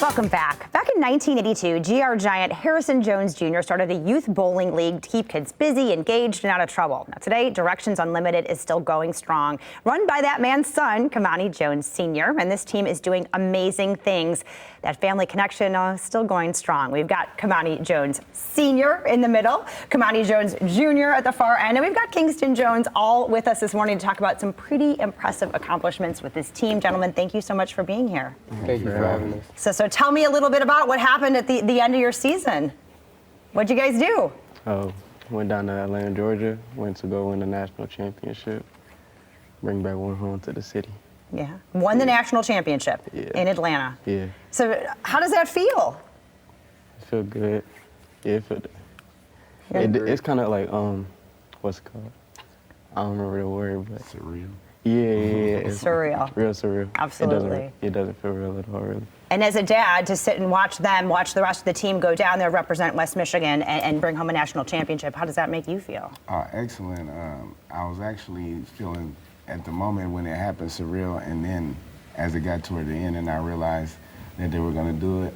Welcome back. Back in 1982, GR giant Harrison Jones Jr. started a youth bowling league to keep kids busy, engaged, and out of trouble. Now today, Directions Unlimited is still going strong, run by that man's son, Kamani Jones Sr., and this team is doing amazing things. That family connection is still going strong. We've got Kamani Jones Sr. in the middle, Kamani Jones Jr. at the far end, and we've got Kingston Jones all with us this morning to talk about some pretty impressive accomplishments with this team. Gentlemen, thank you so much for being here. Thank you for having us. So tell me a little bit about what happened at the end of your season. What'd you guys do? Went down to Atlanta, Georgia, went to go win the national championship, bring back one home to the city. Yeah, won the national championship in Atlanta. Yeah. So how does that feel? It feel good. Yeah, it's kind of like, what's it called? I don't remember the word, but. Surreal. Yeah. It's surreal. Real surreal. Absolutely. It doesn't feel real at all, really. And as a dad, to sit and watch the rest of the team go down there, represent West Michigan, and bring home a national championship, how does that make you feel? Excellent. I was actually feeling, at the moment when it happened, surreal, and then as it got toward the end and I realized that they were going to do it,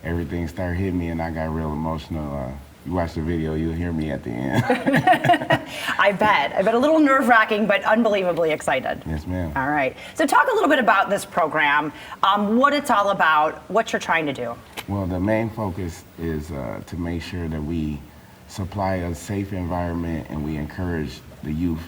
everything started hitting me and I got real emotional. You watch the video, you'll hear me at the end. I bet a little nerve-wracking, but unbelievably excited. Yes, ma'am. All right. So talk a little bit about this program, what it's all about, what you're trying to do. Well, the main focus is to make sure that we supply a safe environment and we encourage the youth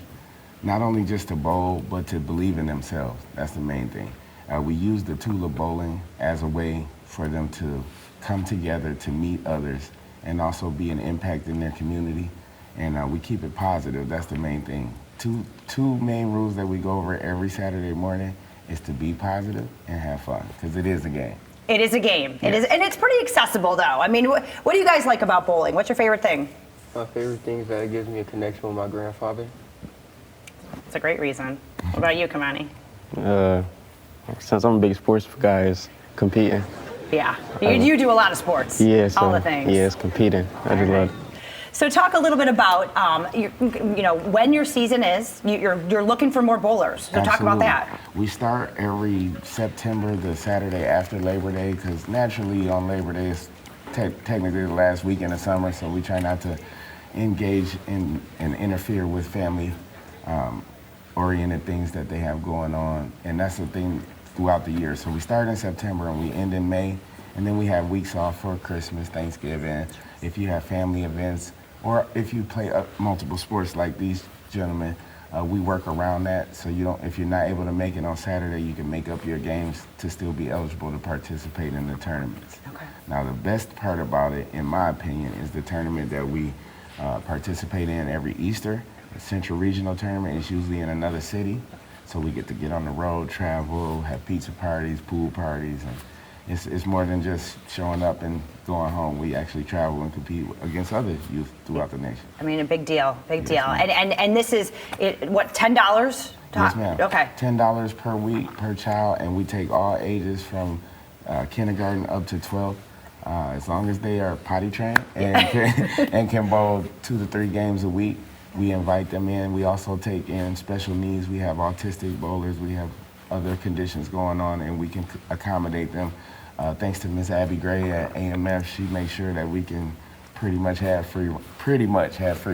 not only just to bowl, but to believe in themselves. That's the main thing. We use the tool of bowling as a way for them to come together to meet others and also be an impact in their community. And we keep it positive. That's the main thing. Two main rules that we go over every Saturday morning is to be positive and have fun, because it is a game. It is a game. Yes. It is, and it's pretty accessible, though. I mean, what do you guys like about bowling? What's your favorite thing? My favorite thing is that it gives me a connection with my grandfather. It's a great reason. What about you, Kamani? Since I'm a big sports guy, it's competing. Yeah, you do a lot of sports. Yeah, so, all the things. Yeah, it's competing. I just love it. So talk a little bit about, when your season is. You're looking for more bowlers. So talk about that. We start every September, the Saturday after Labor Day, because naturally on Labor Day it's technically the last weekend of summer, so we try not to engage in and interfere with family oriented things that they have going on, and that's the thing throughout the year. So we start in September and we end in May, and then we have weeks off for Christmas, Thanksgiving, if you have family events, or if you play multiple sports like these gentlemen, we work around that. So if you're not able to make it on Saturday, you can make up your games to still be eligible to participate in the tournaments. Okay. Now the best part about it, in my opinion, is the tournament that we participate in every Easter. The Central Regional Tournament is usually in another city. So we get to get on the road, travel, have pizza parties, pool parties, and it's more than just showing up and going home. We actually travel and compete against other youth throughout the nation. I mean, a big deal, big deal. Ma'am. And this is, what, $10? Yes, ma'am. Okay. $10 per week per child, and we take all ages from kindergarten up to 12, as long as they are potty trained and can bowl 2 to 3 games a week. We invite them in. We also take in special needs. We have autistic bowlers. We have other conditions going on, and we can accommodate them. Thanks to Miss Abby Gray at AMF, she makes sure that we can pretty much have free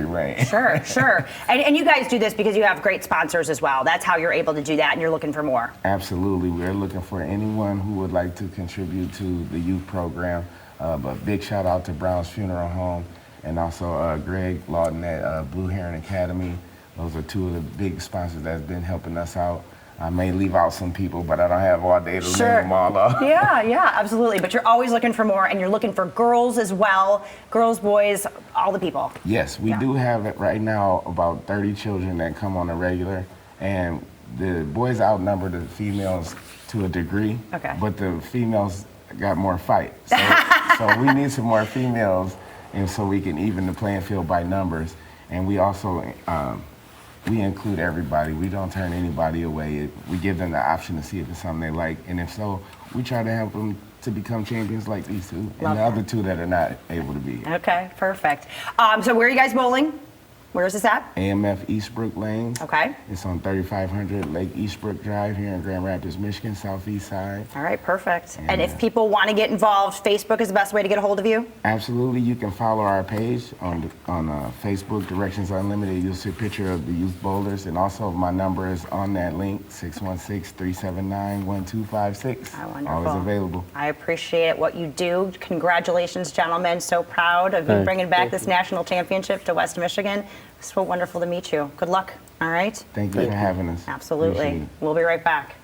reign. Sure. And you guys do this because you have great sponsors as well. That's how you're able to do that, and you're looking for more. Absolutely. We're looking for anyone who would like to contribute to the youth program. But big shout out to Brown's Funeral Home, and also Greg Lawton at Blue Heron Academy. Those are 2 of the big sponsors that's been helping us out. I may leave out some people, but I don't have all day to name them all off. Yeah, absolutely. But you're always looking for more, and you're looking for girls as well, girls, boys, all the people. Yes, we do have it right now about 30 children that come on a regular, and the boys outnumber the females to a degree, but the females got more fight. So we need some more females, and so we can even the playing field by numbers. And we also we include everybody. We don't turn anybody away. We give them the option to see if it's something they like, and if so, we try to help them to become champions like these 2 and the other 2 that are not able to be. Okay, perfect. So where are you guys bowling? Where is this at? AMF Eastbrook Lanes. Okay. It's on 3500 Lake Eastbrook Drive here in Grand Rapids, Michigan, southeast side. All right, perfect. And if people want to get involved, Facebook is the best way to get a hold of you? Absolutely. You can follow our page on Facebook, Directions Unlimited. You'll see a picture of the youth bowlers, and also my number is on that link, 616-379-1256. Oh, wonderful. Always available. I appreciate what you do. Congratulations, gentlemen. So proud of you bringing back this national championship to West Michigan. So wonderful to meet you. Good luck. All right? Thank you for having us. Absolutely. Appreciate it. We'll be right back.